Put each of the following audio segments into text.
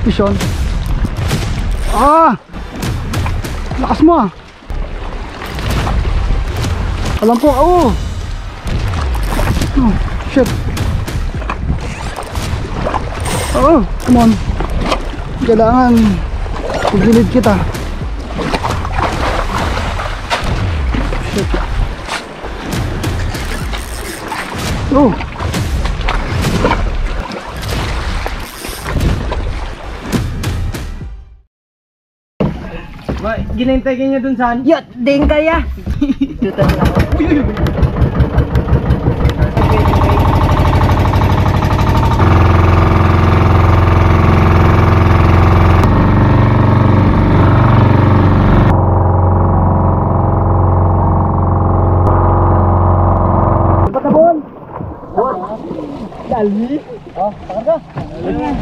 Pishon. Ah! Lakas mo ah. Alam po, oh! Oh, shit. Oh, come on. Kailangan pagilid kita. Shit. Oh. Ginintay ka niya dun saan? Yot, din kaya. Tutan lang ako. Patabon. Dali? Oh, takarga.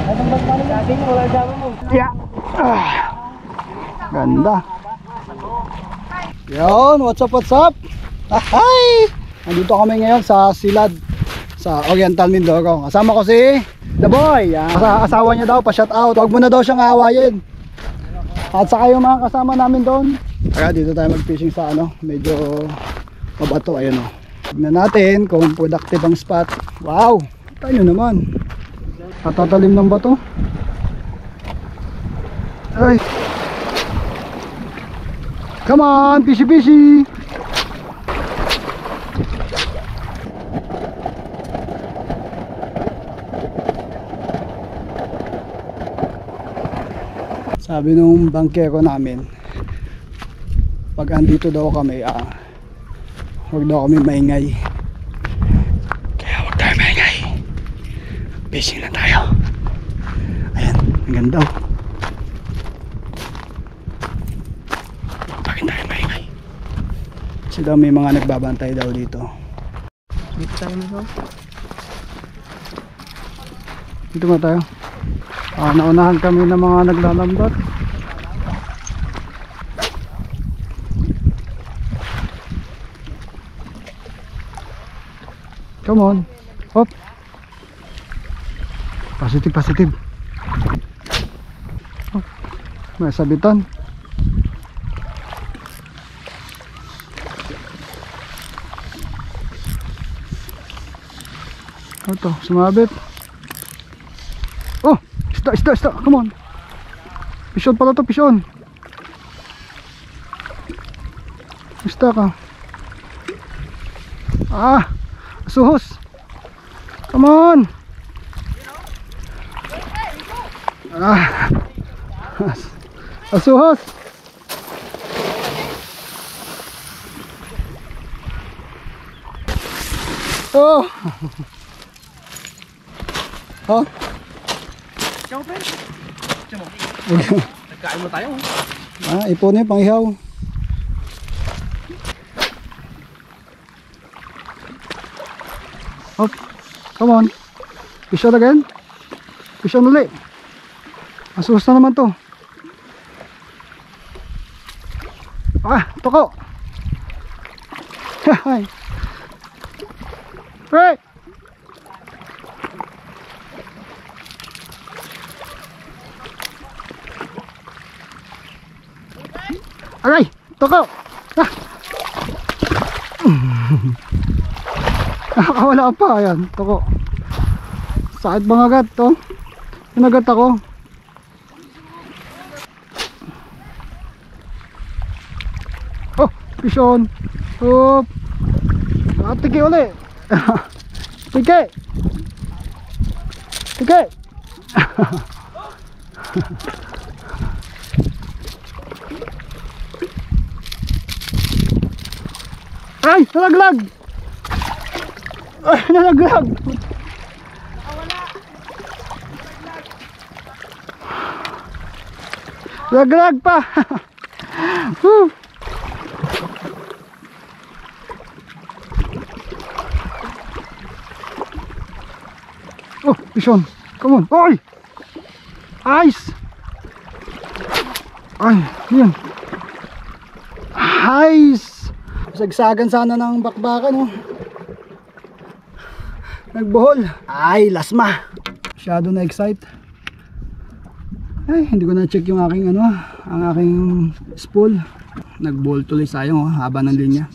Anong magpaling natin? Wala dama mo. Yeah. Ganda. Yun, what's up? Hi! Nandito kami ngayon sa Silad sa Oriental Mindoro. Kasama ko si The Boy. Asawa niya daw, pa-shout out. Huwag mo na daw siyang aawayin. At saka yung mga kasama namin doon. Kaya dito tayo mag-fishing sa ano, medyo mabato. Ayun o. Tignan natin kung productive ang spot. Wow! Tayo naman. Katatalim ng bato. Ay! Come on, fishy. Sabi nung bangkero namin, pag andito daw kami, huwag daw kami maingay. Kaya huwag tayo maingay. Fishing na tayo. Ayan, ang ganda oh. Kasi daw may mga nagbabantay daw dito. Dito tayo mo. Dito ba tayo? Naunahan kami ng mga naglalambat. Come on. Hop. Positive. Oh, may sabitan. Ito, sumabit. Oh, isda. Come on. Pishon pala to, pishon. Isda ka. Suhos. Come on. Suhos. Oh. Oh. Ikaw, Ben. Nagkain mo tayo. Ipon yung pang-ihaw. Hop. Come on. Fish on again. Fish on ulit. Asuhos na naman to. Toko. Hi. Right. Aray, toko. Nakakawala pa, ayan, toko. Sakit bang agad to? Pinagat ako. Oh, fish on. Hop. Tiki ulit. Tiki. Ay, nalaglag. Nalaglag pa. Oh, pishon. Come on. Oy. Ice. Ay, yan. Ice. Sagsagan sana ng bakbakan, oh. Nagbuhol. Ay, lasma. Masyado na excite. Ay, hindi ko na check yung aking ano, ang aking spool. Nag-bolt tuloy sayang, oh, haba ng linya.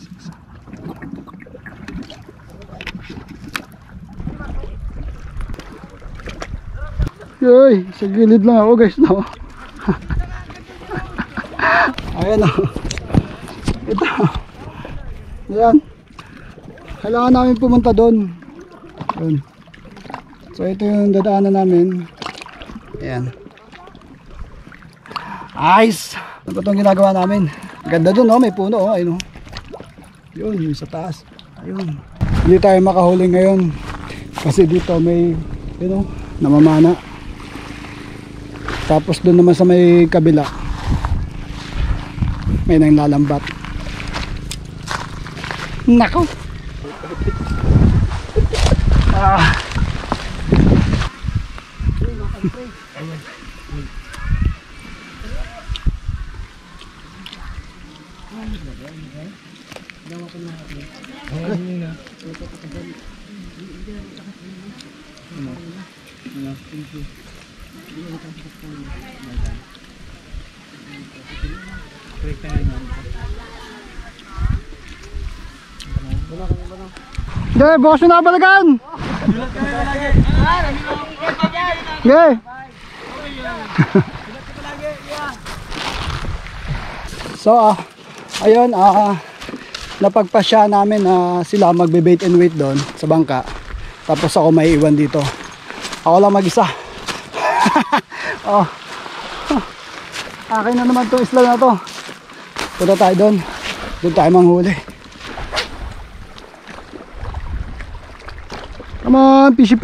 Yoy, sa gilid lang ako guys, no. Ayan, oh. Ito. Ayan. Kailangan namin pumunta doon. Ayan. So ito yung dadaanan namin. Ayan. Nice! Ano ba itong ginagawa namin? Ganda doon, oh. May puno, oh. Ayun, oh. Yun, yung sa taas. Ayun. Hindi tayo makahuli ngayon. Kasi dito may, yun, oh, namamana. Tapos doon naman sa may kabila, may nang lalambat. Nako! Ah. Ge, bukas na balagan. Ge. So, ayun, napagpasya namin na sila magbe-bait and wait doon sa bangka. Tapos ako may iwan dito. Ako lang mag-isa. Oh. Akin na naman itong isla na to. Punta tayo doon. Doon tayo manghuli. Come on, fishy.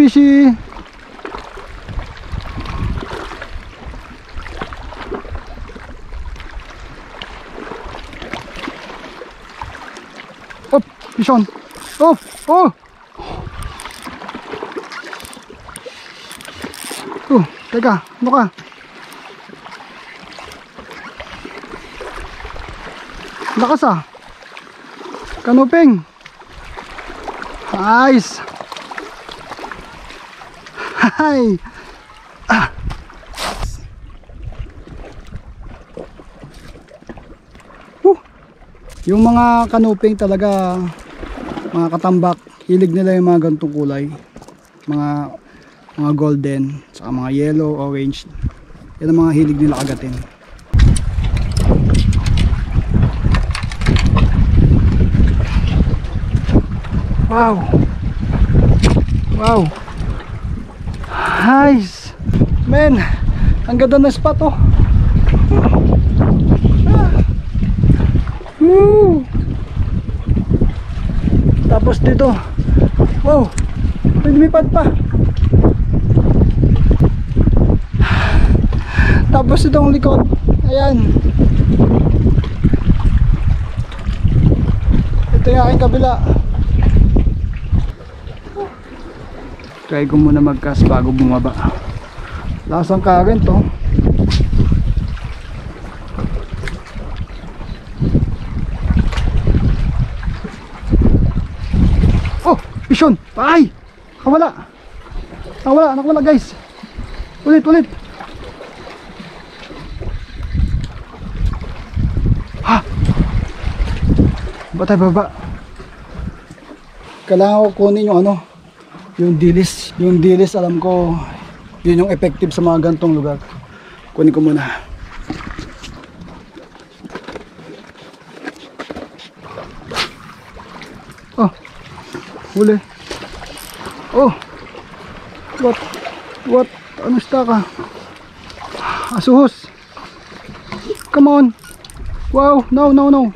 Oh, fish on. Oh. Oh, teka, ano ka? Lakas ah. Kanuping. Nice. Hi. Yung mga kanuping talaga, mga katambak, hilig nila yung mga ganitong kulay. Mga golden, saka mga yellow, orange. Yan ang mga hilig nila kagatin. Wow. Nice. Man, ang ganda ng spot, oh. Tapos dito, wow, may lumipad pa. Tapos itong likod, ayan. Ito yung aking kabila. Try ko muna mag-cast bago bumaba. Lasang current, oh. Oh, pisyon. Ay! Nakawala guys. Ulit. Ha! Ba tayo baba? Kailangan ko kunin yung ano, yung dilis. Yung dilis, alam ko, yun yung effective sa mga gantong lugar. Kunin ko muna. Oh, huli. Oh, what? Ano sta ka? Asuhos. Come on. Wow, no. Oh.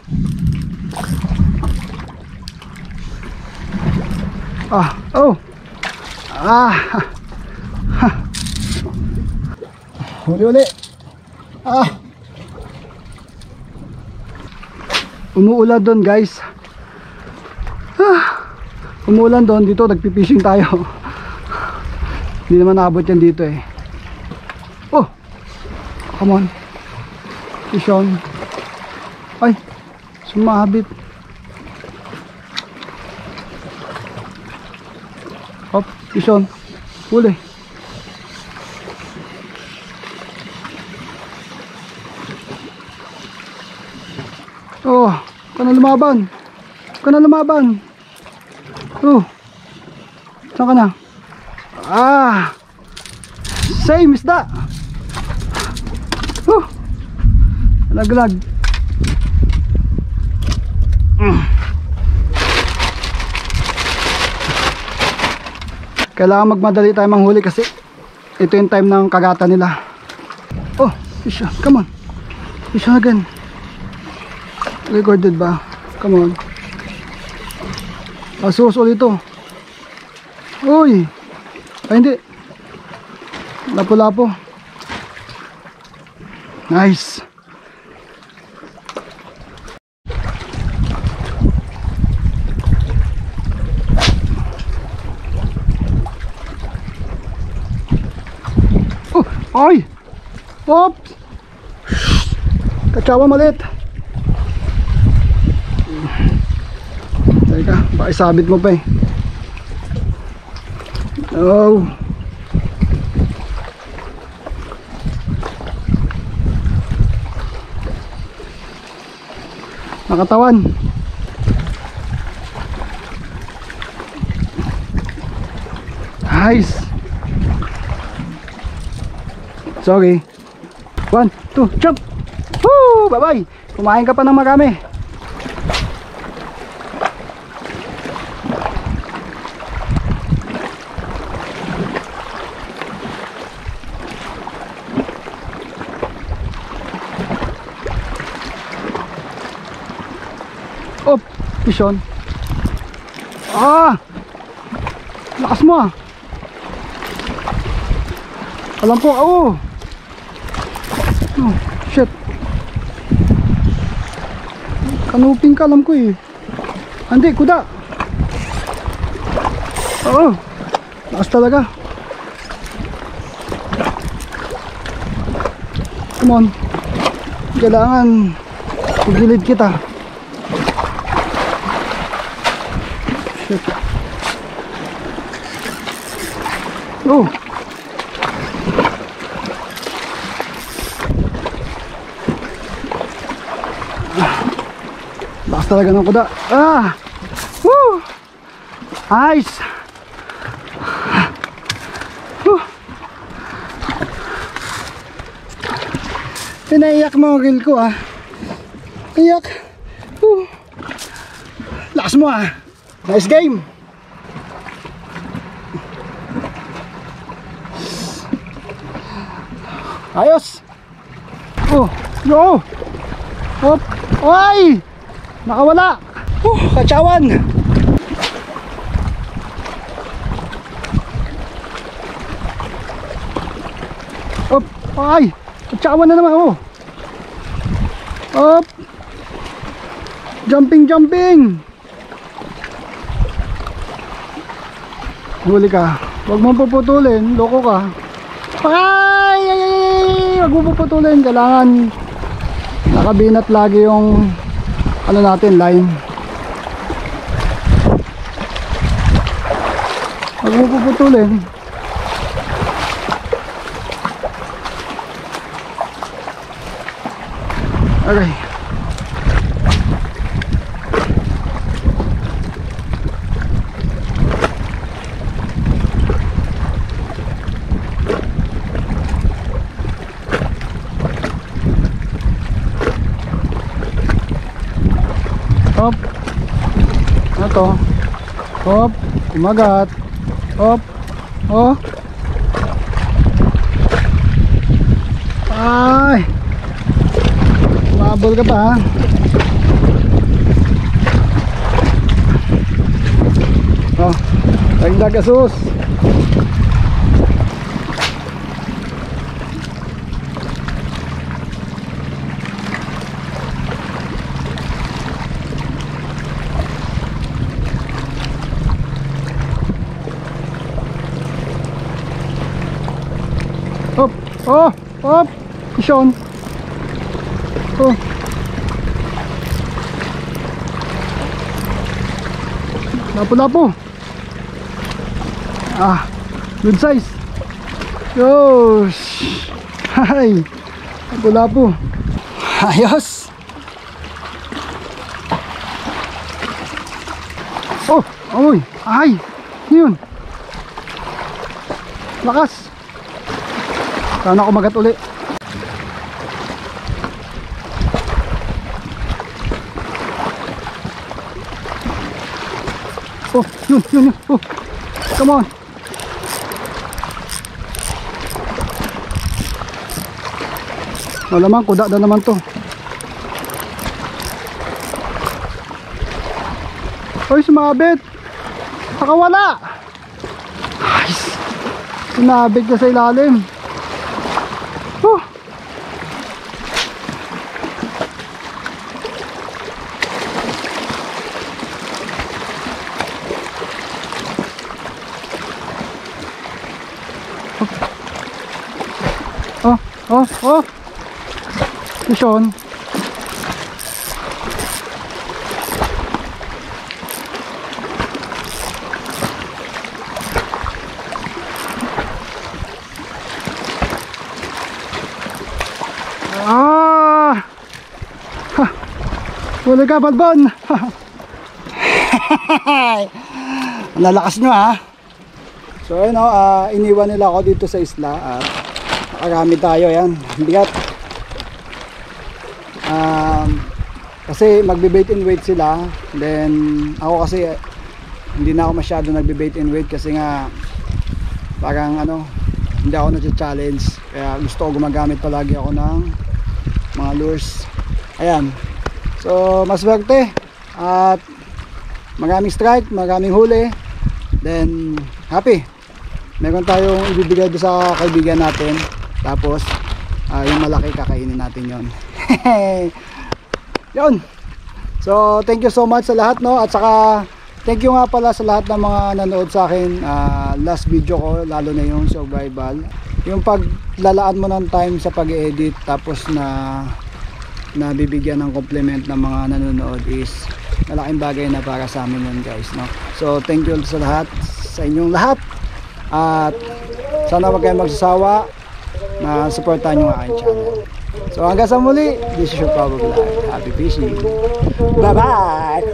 Huli. Umuulan doon, guys. Umuulan doon, dito nagpipishing tayo. Hindi naman nakabot yan dito eh. Oh, come on. Fish on. Ay, sumabit. Hop, fish on. Huli. Oh, ka na lumaban. Ka na lumaban. Oh. Saan ka na? Ah. Same isda. Oh. Laglag. Kailangan magmadali tayo manghuli kasi ito yung time ng kagata nila. Oh, fish on. Come on. Fish on again. Recorded ba? Come on. Asos ulit ito. Uy. Ay hindi. Lapo-lapo. Nice. Oh, ay. Oops. Kachawa malit. Teka, baka isabit mo pa eh. Oh. Nakatawan. Nice. Sorry. 1, 2, jump. Woo! Bye-bye. Kumain ka pa ng marami. Oh, fish on. Ah! Lakas mo ah. Alam po, oh. Oh, shit. Kanuping ka, alam ko eh. Hindi, kuda. Oo. Lakas talaga. Come on. Kailangan pagilid kita. Shit. Oh. Lakas talaga ng kuda. Ah! Woo! Nice! Woo! Pinaiyak mo ang reel ko ah. Iyak. Woo! Lakas mo ah. Nice game. Ayos. Oh, yo. Hop. Oy! Nakawala. Kachawan. Hop. Ay, kachawan na naman oh. Hop. Jumping, jumping. Huli ka. Huwag mong puputulin, loko ka. Ay, ay, ay, huwag mong puputulin. Kailangan nakabinat lagi yung ano natin, line. Huwag mong puputulin. Okay. Hop. Ito. Hop. Kumagat. Hop. Oh. Ay. Mabol ka pa ha. Oh. Tagdag asus. Hop, oh, hop, Sean. Oh. Lapo-lapo. Ah, good size. Yosh. Hi. Lapo-lapo. Ayos. Uy, ay, ano yun? Lakas. Sana ako magat uli. Oh, yun. Oh, come on. Malamang kuda na naman to. Oy, sumabit. Nakawala. Nice. Sumabit ka sa ilalim. Oh. Oh. Sean. Huli ka, Balbon. Lalakas nyo ha. So ayun iniwan nila ako dito sa isla at nakarami tayo, yan, bigat. Kasi magbe-bait and wait sila. Then ako kasi hindi na ako masyado nagbe-bait and wait kasi nga parang hindi ako na-challenge, kaya gusto ko gumagamit palagi ako ng mga lures. Ayan, so maswerte at maraming strike, maraming huli, then happy. Meron tayong ibibigay doon sa kaibigan natin, tapos yung malaki kakainin natin yon. Yun. So thank you so much sa lahat, no, at saka thank you nga pala sa lahat ng mga nanood sa akin. Last video ko, lalo na yung survival, yung paglalaan mo ng time sa pag-edit tapos na bibigyan ng compliment ng mga nanonood is malaking bagay na para sa amin yun, guys, no? So thank you sa lahat, sa inyong lahat, at sana wag kayong magsasawa na supportan yung aking channel. So hanggang sa muli, this is your Papa Vlog. Happy fishing. Bye bye.